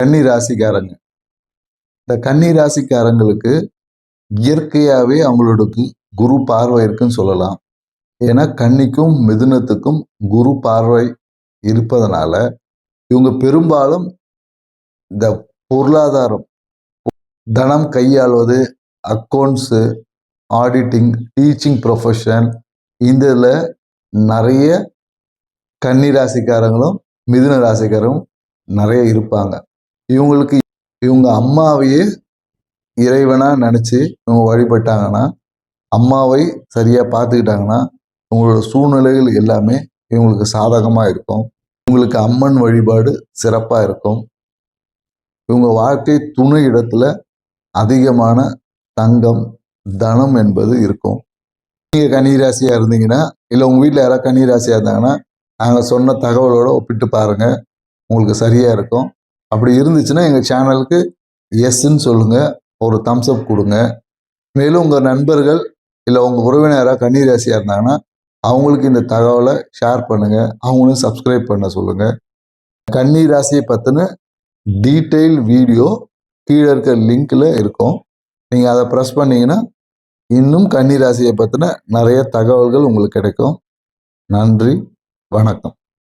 கன்னி ராசிக்காரங்க. இந்த கன்னி ராசிக்காரங்களுக்கு இயற்கையாவே அவங்களுக்கு குரு பார்வை இருக்குன்னு சொல்லலாம். ஏன்னா கன்னிக்கும் மிதுனத்துக்கும் குரு பார்வை இருப்பதனால இவங்க பெரும்பாலும் இந்த பொருளாதாரம், தனம் கையாள்வது, அக்கௌண்ட்ஸ், ஆடிட்டிங், டீச்சிங் ப்ரொஃபஷன் இதில் நிறைய கன்னி ராசிக்காரங்களும் மிதுன ராசிக்காரங்களும் நிறைய இருப்பாங்க. இவங்களுக்கு இவங்க அம்மாவையே இறைவனா நினச்சி இவங்க வழிபட்டாங்கன்னா, அம்மாவை சரியாக பார்த்துக்கிட்டாங்கன்னா உங்களோட சூழ்நிலைகள் எல்லாமே இவங்களுக்கு சாதகமாக இருக்கும். உங்களுக்கு அம்மன் வழிபாடு சிறப்பாக இருக்கும். இவங்க வாழ்க்கை துணை இடத்துல அதிகமான தங்கம், தனம் என்பது இருக்கும். நீங்கள் கன்னிராசியாக இருந்தீங்கன்னா, இல்லை உங்கள் வீட்டில் யாராவது கன்னிராசியாக இருந்தாங்கன்னா, நாங்கள் சொன்ன தகவலோட ஒப்பிட்டு பாருங்கள், உங்களுக்கு சரியாக இருக்கும். அப்படி இருந்துச்சுன்னா எங்கள் சேனலுக்கு எஸ்ன்னு சொல்லுங்கள், ஒரு தம்ஸ் அப் கொடுங்க. மேலும் உங்கள் நண்பர்கள் இல்லை உங்கள் உறவினர் யாராவது கன்னிராசியாக இருந்தாங்கன்னா அவங்களுக்கு இந்த தகவலை ஷேர் பண்ணுங்கள், அவங்களும் சப்ஸ்கிரைப் பண்ண சொல்லுங்கள். கன்னி ராசியை பற்றின டீட்டெயில் வீடியோ கீழே இருக்க லிங்க்ல இருக்கும். நீங்கள் அதை ப்ரெஸ் பண்ணீங்கன்னா இன்னும் கன்னி ராசியை பற்றின நிறைய தகவல்கள் உங்களுக்கு கிடைக்கும். நன்றி, வணக்கம்.